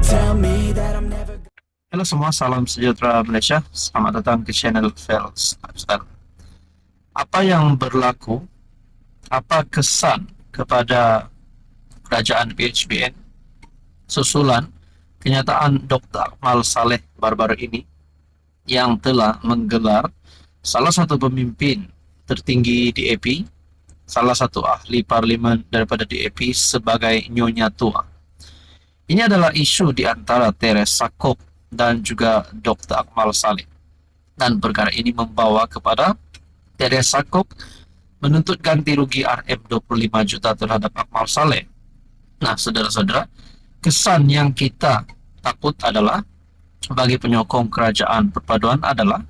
tell me that I'm never. Halo semua, salam sejahtera Malaysia. Selamat datang ke channel Fels Lifestyle. Apa yang berlaku, apa kesan kepada kerajaan PHBN susulan kenyataan Dr. Akmal Saleh baru-baru ini yang telah menggelar salah satu pemimpin tertinggi DAP, salah satu ahli parlimen daripada DAP sebagai Nyonya Tua. Ini adalah isu di antara Teresa Kok dan juga Dr. Akmal Saleh. Dan perkara ini membawa kepada Teresa Kok menuntut ganti rugi RM25 juta terhadap Akmal Saleh. Nah, saudara-saudara, kesan yang kita takut adalah bagi penyokong kerajaan perpaduan adalah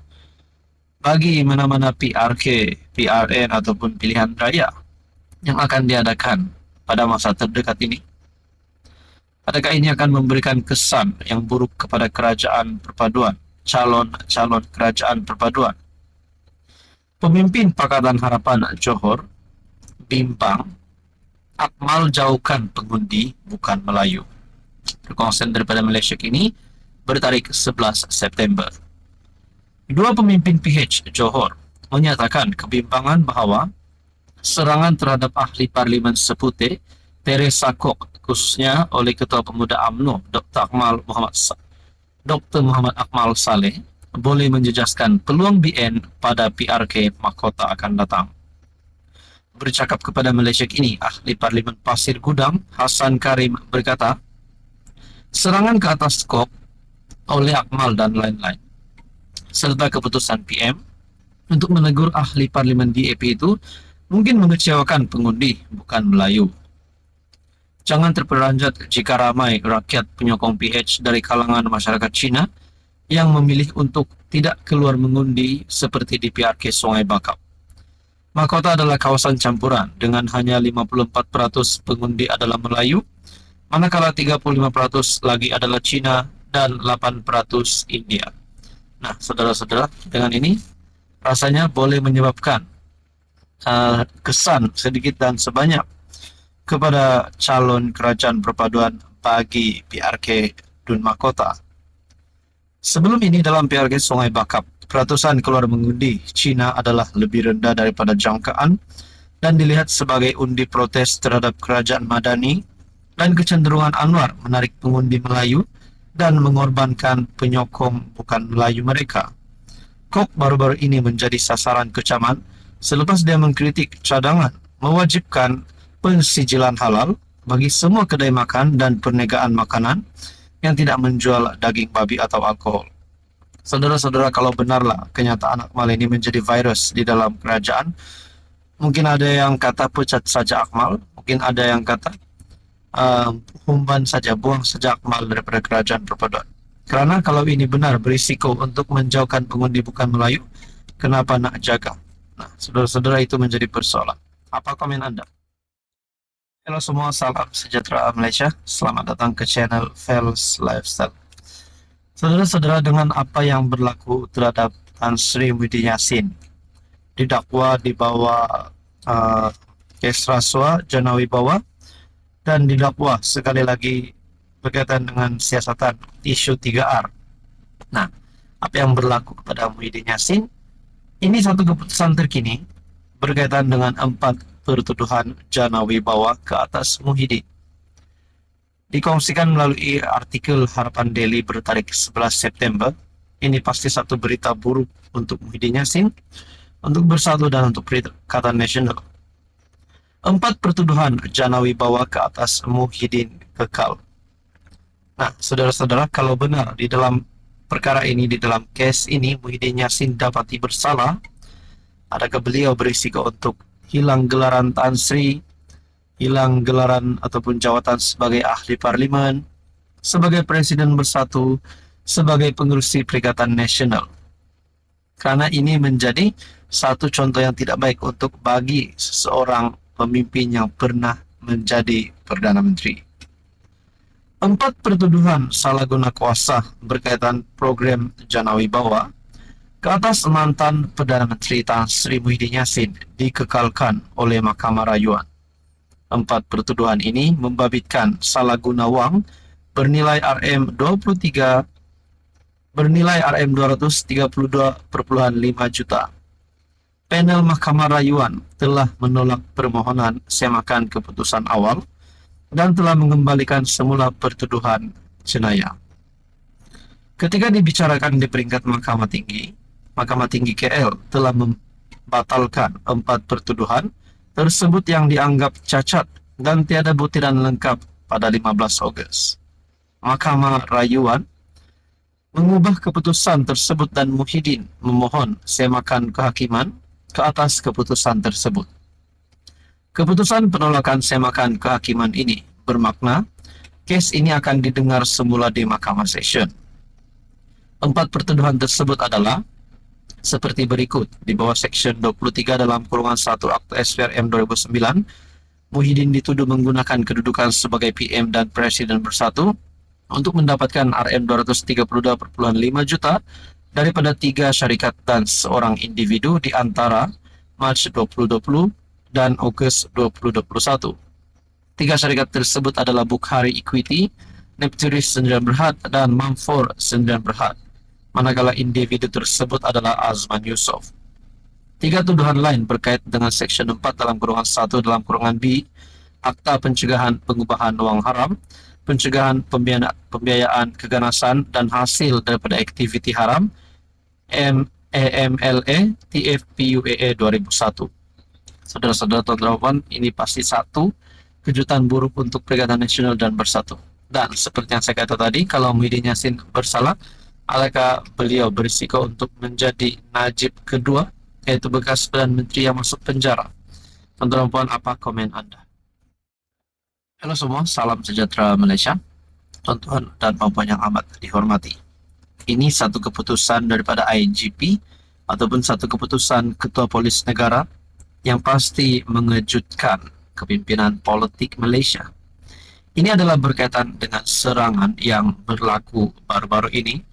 bagi mana-mana PRK, PRN ataupun pilihan raya yang akan diadakan pada masa terdekat ini. Adakah ini akan memberikan kesan yang buruk kepada kerajaan perpaduan, calon-calon kerajaan perpaduan? Pemimpin Pakatan Harapan Johor bimbang Akmal jauhkan pengundi bukan Melayu. Perkongsian daripada Malaysia kini bertarik 11 September. Dua pemimpin PH Johor menyatakan kebimbangan bahawa serangan terhadap ahli parlimen Seputeh Teresa Kok, khususnya oleh Ketua Pemuda UMNO Dr. Muhammad Akmal Saleh, boleh menjejaskan peluang BN pada PRK mahkota akan datang. Bercakap kepada Malaysia kini, ahli parlimen Pasir Gudang Hassan Karim berkata, serangan ke atas Kok oleh Akmal dan lain-lain serta keputusan PM untuk menegur ahli parlimen DAP itu mungkin mengecewakan pengundi bukan Melayu. Jangan terperanjat jika ramai rakyat penyokong PH dari kalangan masyarakat Cina yang memilih untuk tidak keluar mengundi seperti di PRK Sungai Bakap. Mahkota adalah kawasan campuran dengan hanya 54% pengundi adalah Melayu, manakala 35% lagi adalah Cina dan 8% India. Nah, saudara-saudara, dengan ini rasanya boleh menyebabkan kesan sedikit dan sebanyak kepada calon kerajaan perpaduan bagi PRK Dun Mahkota. Sebelum ini dalam PRK Sungai Bakap, peratusan keluar mengundi Cina adalah lebih rendah daripada jangkaan dan dilihat sebagai undi protes terhadap kerajaan Madani dan kecenderungan Anwar menarik pengundi Melayu dan mengorbankan penyokong bukan Melayu mereka. Kok baru-baru ini menjadi sasaran kecaman selepas dia mengkritik cadangan mewajibkan pensijilan halal bagi semua kedai makan dan perniagaan makanan yang tidak menjual daging babi atau alkohol. Saudara-saudara, kalau benarlah kenyataan Akmal ini menjadi virus di dalam kerajaan, mungkin ada yang kata pecat saja Akmal, mungkin ada yang kata humban saja, buang saja Akmal daripada kerajaan perpaduan. Karena kalau ini benar berisiko untuk menjauhkan pengundi bukan Melayu, kenapa nak jaga? Nah, saudara-saudara, itu menjadi persoalan. Apa komen Anda? Halo semua, salam sejahtera Malaysia. Selamat datang ke channel Fels Lifestyle. Saudara-saudara, dengan apa yang berlaku terhadap Tan Sri Muhyiddin Yassin didakwa di bawah kes rasuah Jana Wibawa dan didakwa sekali lagi berkaitan dengan siasatan isu 3R. Nah, apa yang berlaku kepada Muhyiddin Yassin? Ini satu keputusan terkini berkaitan dengan 4 pertuduhan Jana Wibawa ke atas Muhyiddin. Dikongsikan melalui artikel Harapan Daily bertarik 11 September. Ini pasti satu berita buruk untuk Muhyiddin Yassin, untuk Bersatu dan untuk Perikatan Nasional. 4 pertuduhan Jana Wibawa ke atas Muhyiddin kekal. Nah, saudara-saudara, kalau benar di dalam perkara ini, di dalam kes ini Muhyiddin Yassin dapati bersalah, adakah beliau berisiko untuk hilang gelaran Tan Sri, hilang gelaran ataupun jawatan sebagai ahli parlimen, sebagai presiden Bersatu, sebagai pengerusi Perikatan Nasional? Karena ini menjadi satu contoh yang tidak baik untuk bagi seseorang pemimpin yang pernah menjadi Perdana Menteri. 4 pertuduhan salah guna kuasa berkaitan program Jana Wibawa ke atas mantan Perdana Menteri Tan Sri Muhyiddin Yassin dikekalkan oleh Mahkamah Rayuan. 4 pertuduhan ini membabitkan salah guna wang bernilai Rm232,5 juta. Panel Mahkamah Rayuan telah menolak permohonan semakan keputusan awal dan telah mengembalikan semula pertuduhan jenayah. Ketika dibicarakan di peringkat Mahkamah Tinggi KL telah membatalkan 4 pertuduhan tersebut yang dianggap cacat dan tiada buktian lengkap pada 15 Ogos. Mahkamah Rayuan mengubah keputusan tersebut dan Muhyiddin memohon semakan kehakiman ke atas keputusan tersebut. Keputusan penolakan semakan kehakiman ini bermakna kes ini akan didengar semula di Mahkamah Session. 4 pertuduhan tersebut adalah seperti berikut. Di bawah Seksyen 23 dalam kurungan 1 Akta SPRM 2009, Muhyiddin dituduh menggunakan kedudukan sebagai PM dan Presiden bersatu untuk mendapatkan Rm232,5 juta daripada 3 syarikat dan seorang individu di antara Mac 2020 dan Ogos 2021. 3 syarikat tersebut adalah Bukhari Equity, Nepturis 9 Berhad, dan Mamfor 9 Berhad, manakala individu tersebut adalah Azman Yusof. 3 tuduhan lain berkait dengan Seksyen 4 dalam kurungan 1 dalam kurungan B, Akta Pencegahan Pengubahan Wang Haram, Pencegahan Pembiayaan Keganasan dan Hasil daripada Aktiviti Haram, AMLA TFPUAA 2001. Saudara-saudara, tuan-tuan, ini pasti satu kejutan buruk untuk Perikatan Nasional dan Bersatu. Dan seperti yang saya kata tadi, kalau Muhyiddin Yassin bersalah, alangkah beliau berisiko untuk menjadi Najib kedua, yaitu bekas Perdana Menteri yang masuk penjara. Tuan-tuan, apa komen Anda? Halo semua, salam sejahtera Malaysia. Tuan-tuan dan puan yang amat dihormati. Ini satu keputusan daripada IGP ataupun satu keputusan Ketua Polis Negara yang pasti mengejutkan kepimpinan politik Malaysia. Ini adalah berkaitan dengan serangan yang berlaku baru-baru ini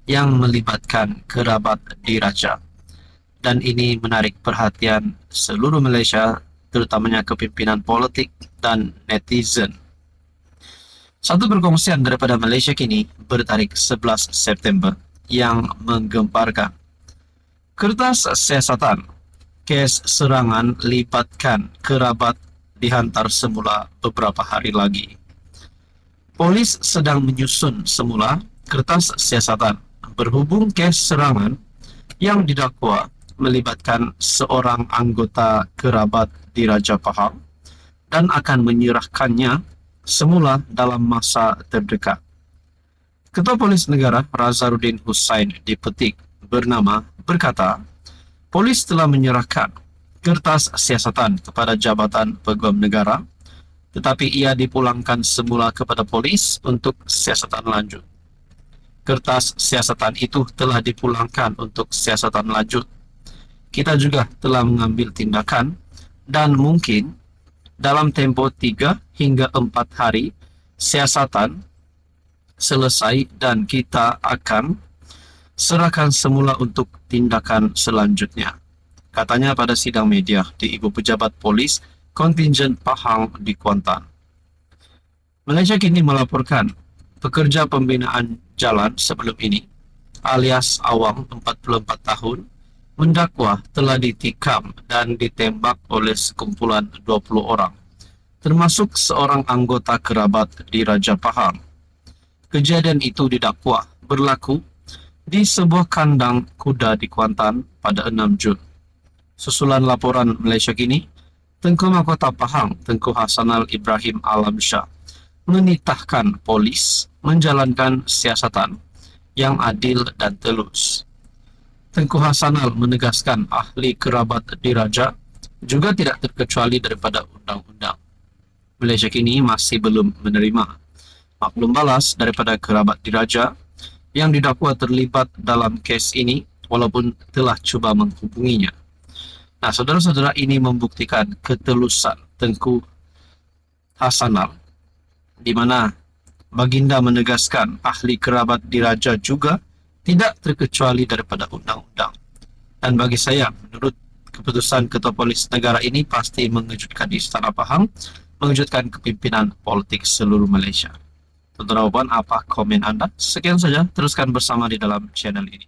yang melibatkan kerabat diraja. Dan ini menarik perhatian seluruh Malaysia, terutamanya kepimpinan politik dan netizen. Satu perkongsian daripada Malaysia kini bertarikh 11 September yang menggemparkan. Kertas siasatan, kes serangan libatkan kerabat dihantar semula beberapa hari lagi. Polis sedang menyusun semula kertas siasatan berhubung kes serangan yang didakwa melibatkan seorang anggota kerabat diraja Pahang dan akan menyerahkannya semula dalam masa terdekat. Ketua Polis Negara Razaruddin Hussain dipetik bernama berkata, polis telah menyerahkan kertas siasatan kepada Jabatan Peguam Negara, tetapi ia dipulangkan semula kepada polis untuk siasatan lanjut. Kertas siasatan itu telah dipulangkan untuk siasatan lanjut. Kita juga telah mengambil tindakan dan mungkin dalam tempoh 3 hingga 4 hari siasatan selesai dan kita akan serahkan semula untuk tindakan selanjutnya, katanya pada sidang media di Ibu Pejabat Polis Kontingen Pahang di Kuantan. Malaysia kini melaporkan pekerja pembinaan jalan sebelum ini, alias Awang 44 tahun, mendakwa telah ditikam dan ditembak oleh sekumpulan 20 orang, termasuk seorang anggota kerabat di Raja Pahang. Kejadian itu didakwa berlaku di sebuah kandang kuda di Kuantan pada 6 Jun. Susulan laporan Malaysia kini, Tengku Mahkota Pahang Tengku Hasanal Ibrahim Alamsyah menitahkan polis menjalankan siasatan yang adil dan telus. Tengku Hasanal menegaskan ahli kerabat diraja juga tidak terkecuali daripada undang-undang. Malaysia kini masih belum menerima maklum balas daripada kerabat diraja yang didakwa terlibat dalam kes ini walaupun telah cuba menghubunginya. Nah, saudara-saudara, ini membuktikan ketelusan Tengku Hasanal, di mana baginda menegaskan ahli kerabat diraja juga tidak terkecuali daripada undang-undang. Dan bagi saya, menurut keputusan Ketua Polis Negara ini pasti mengejutkan Istana Pahang, mengejutkan kepimpinan politik seluruh Malaysia. Tentu jawaban apa komen Anda? Sekian saja, teruskan bersama di dalam channel ini.